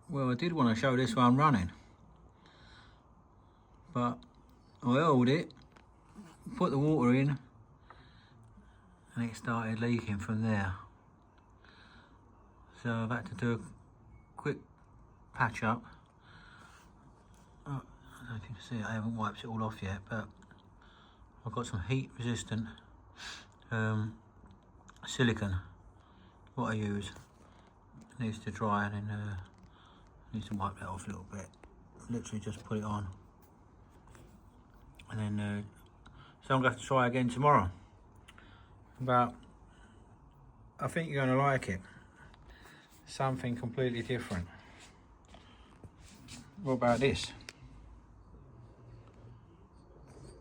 Well, I did want to show this one running, but I held it, put the water in, and it started leaking from there. So I've had to do a quick patch up. Oh, I don't know if you can see it, I haven't wiped it all off yet, but I've got some heat resistant silicone, what I use. It needs to dry, and then needs to wipe that off a little bit. Literally just put it on, and then so I'm going to have to try again tomorrow. But I think you're going to like it. Something completely different. What about this?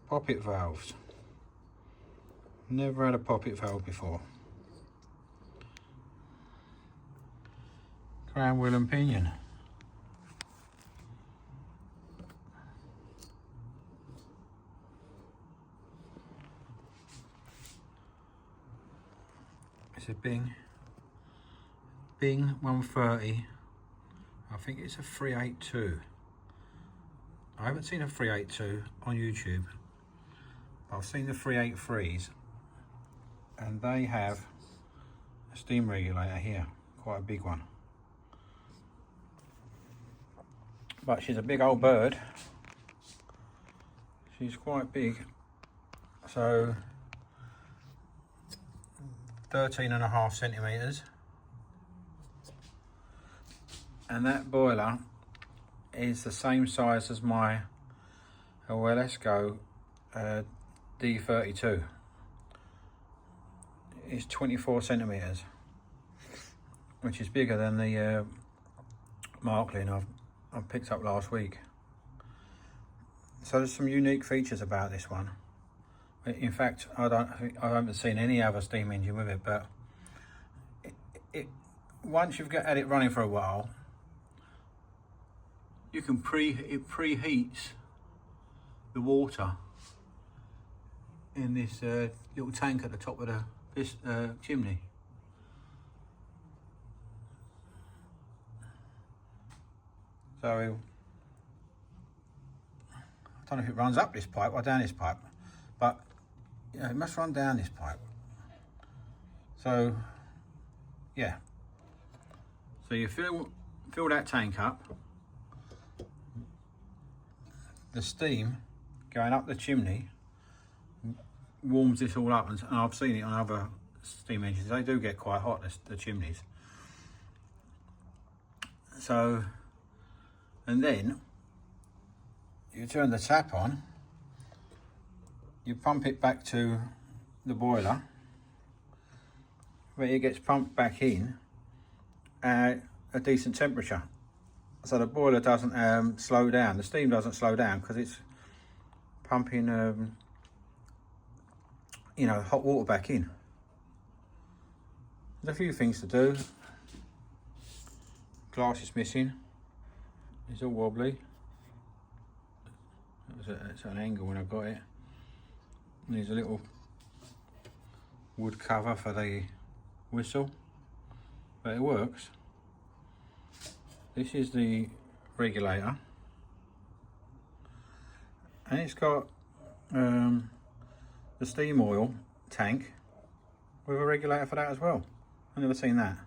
Poppet valves. Never had a poppet valve before. Crown, wheel and pinion. It's a Bing 130. I think it's a 382. I haven't seen a 382 on YouTube. I've seen the 383s, and they have a steam regulator here, quite a big one. But she's a big old bird. She's quite big. So 13.5 centimeters. And that boiler is the same size as my Welesco D32. It's 24 centimeters, which is bigger than the Marklin I picked up last week. So there's some unique features about this one. In fact, I haven't seen any other steam engine with it, but once you've had it running for a while, you can it preheats the water in this little tank at the top of this chimney. So I don't know if it runs up this pipe or down this pipe, but yeah, it must run down this pipe. So yeah, so you fill that tank up. The steam going up the chimney warms this all up, and I've seen it on other steam engines. They do get quite hot, the chimneys. So, and then you turn the tap on, you pump it back to the boiler, where it gets pumped back in at a decent temperature. So the boiler doesn't slow down, the steam doesn't slow down, because it's pumping you know, hot water back in. There's a few things to do. Glass is missing, it's all wobbly. It's an angle when I got it. And there's a little wood cover for the whistle, but it works. This is the regulator, and it's got the steam oil tank with a regulator for that as well. I've never seen that.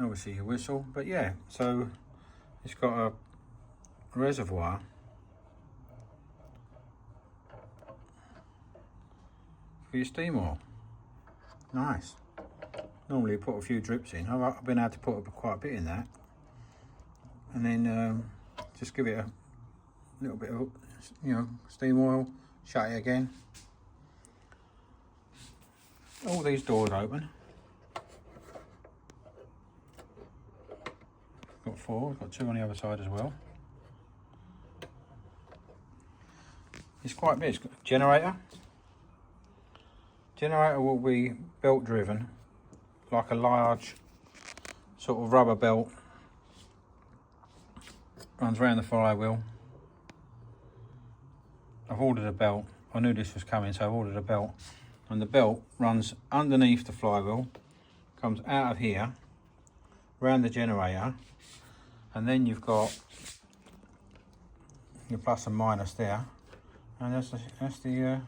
Obviously a whistle, but yeah, so it's got a reservoir for your steam oil. Nice. Normally you put a few drips in. I've been able to put quite a bit in that, and then just give it a little bit of, you know, steam oil, shut it again. All these doors open. Got 4, got 2 on the other side as well. It's quite big. It's got a generator. Generator will be belt driven, like a large sort of rubber belt. Runs around the flywheel. I've ordered a belt. I knew this was coming, so I've ordered a belt. And the belt runs underneath the flywheel, comes out of here, around the generator, and then you've got your plus and minus there, and that's the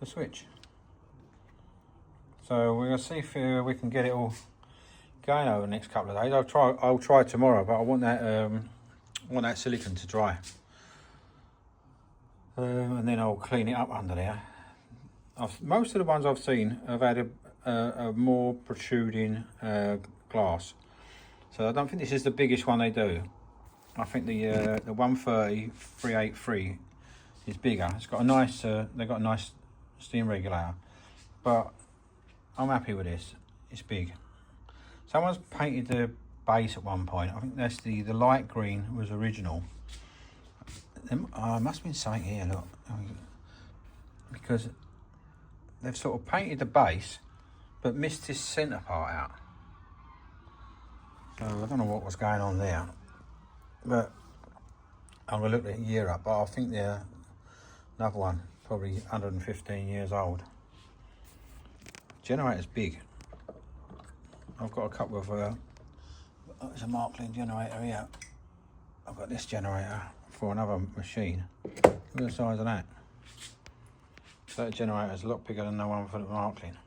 switch. So we're gonna see if we can get it all going over the next couple of days. I'll try tomorrow, but I want that silicon to dry, and then I'll clean it up under there. Most of the ones I've seen have had a more protruding glass, so I don't think this is the biggest one they do. I think the 130 383 is bigger. It's got a nice they've got a nice steam regulator, but I'm happy with this. It's big. Someone's painted the base at one point. I think that's the light green was original. Must have been something here, look, because they've sort of painted the base but missed this centre part out. So I don't know what was going on there, but I'm gonna look at the year up. But I think they're another one, probably 115 years old. Generator's big. I've got a couple of there's a Markland generator here. I've got this generator for another machine. Look at the size of that. So that generator is a lot bigger than the one for the Markland.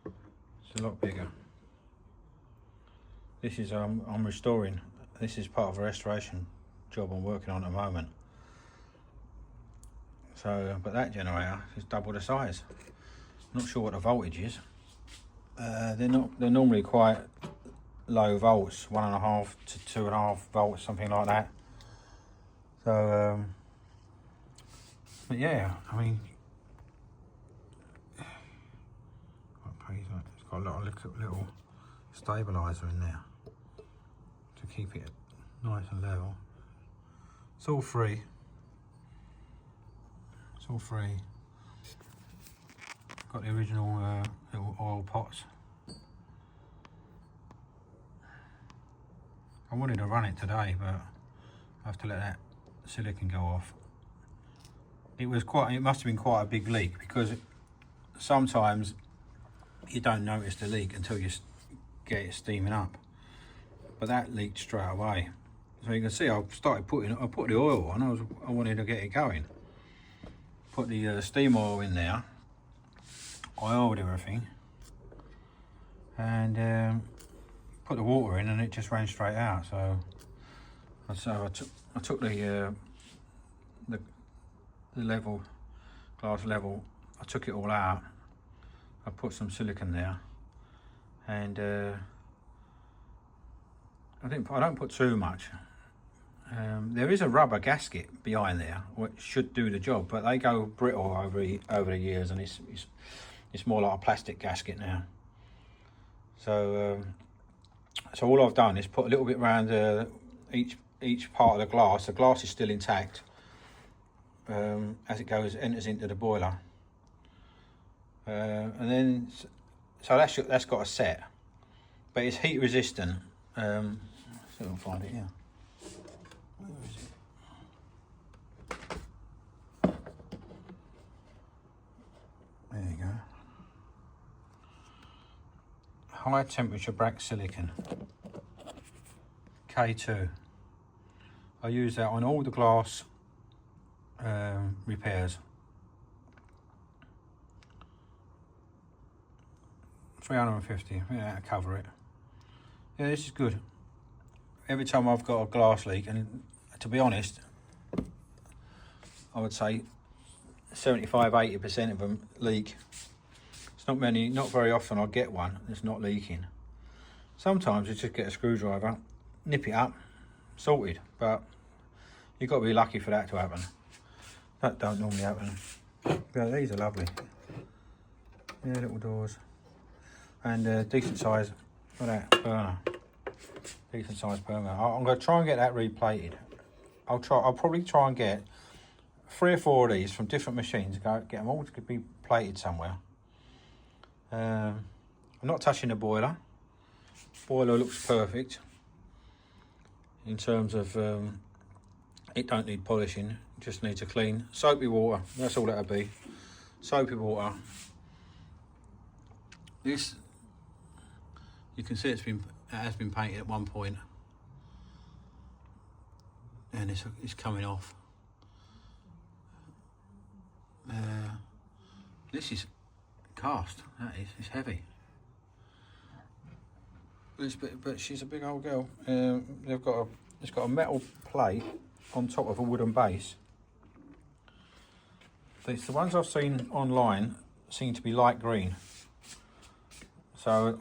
It's a lot bigger. This is I'm restoring. This is part of a restoration job I'm working on at the moment. So, but that generator is double the size. Not sure what the voltage is. They're normally quite low volts, 1.5 to 2.5 volts, something like that. So, but yeah, I mean, it's got a lot of little stabilizer in there to keep it nice and level. It's all free. It's all free. Got the original little oil pots. I wanted to run it today, but I have to let that silicon go off. It must have been quite a big leak, because sometimes you don't notice the leak until you get it steaming up. But that leaked straight away. So you can see I put the oil on. I wanted to get it going. Put the steam oil in there. I oiled everything, and put the water in, and it just ran straight out. So I took the level, glass level. I took it all out. I put some silicone there, and I don't put too much. There is a rubber gasket behind there which should do the job, but they go brittle over the years, and it's more like a plastic gasket now. So so all I've done is put a little bit around each part of the glass. The glass is still intact as it enters into the boiler, and then so that's got a set, but it's heat resistant. So I'll find it here. Where is it? There you go. High temperature black silicon, K2. I use that on all the glass repairs. 350, I think that'll cover it. Yeah, this is good. Every time I've got a glass leak, and to be honest, I would say 75–80% of them leak. It's not very often I get one that's not leaking. Sometimes you just get a screwdriver, nip it up, sorted, but you've got to be lucky for that to happen. That don't normally happen. Yeah, these are lovely. Yeah, little doors. And decent size for that burner. Decent size burner. I'm going to try and get that replated. I'll probably try and get 3 or 4 of these from different machines. Get them all to be plated somewhere. I'm not touching the boiler. Boiler looks perfect in terms of it don't need polishing, just needs a clean soapy water. That's all that'll be, soapy water. This You can see it has been painted at one point, and it's coming off. This is cast. That is, it's heavy. But she's a big old girl. It's got a metal plate on top of a wooden base. The ones I've seen online seem to be light green. So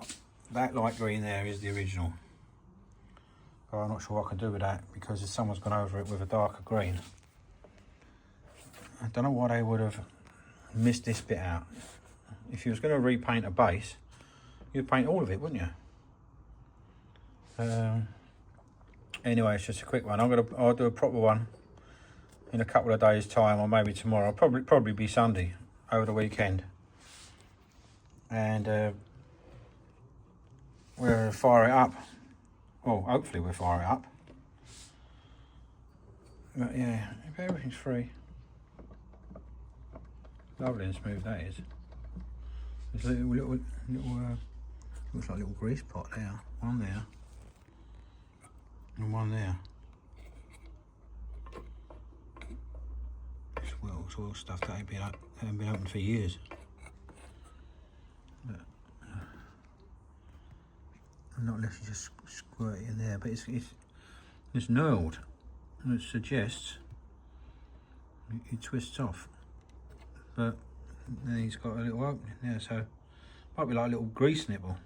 that light green there is the original. But I'm not sure what I can do with that because if someone's gone over it with a darker green. I don't know why they would have missed this bit out. If you was going to repaint a base, you'd paint all of it, wouldn't you? Anyway, it's just a quick one. I'll do a proper one in a couple of days' time, or maybe tomorrow. Probably be Sunday over the weekend, and we'll fire it up. Well, hopefully we'll fire it up. But yeah, if everything's free, lovely and smooth that is. There's a little looks like a little grease pot there. One there. And one there. It's well stuff that ain't been open for years. But, not unless you just squirt it in there, but it's knurled, and it suggests it twists off. But then he's got a little opening there, so might be like a little grease nipple.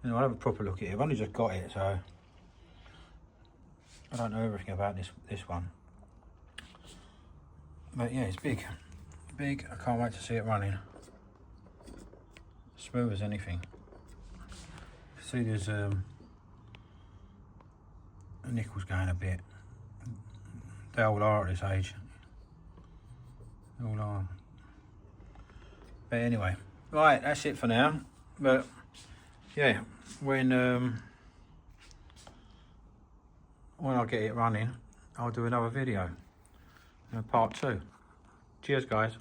You know, I'll have a proper look at it. I've only just got it, so I don't know everything about this one. But yeah, it's big. Big. I can't wait to see it running. Smooth as anything. See, there's the nickel's going a bit. They all are at this age. They all are. But anyway, right, that's it for now. But yeah, when I get it running, I'll do another video, part 2. Cheers, guys.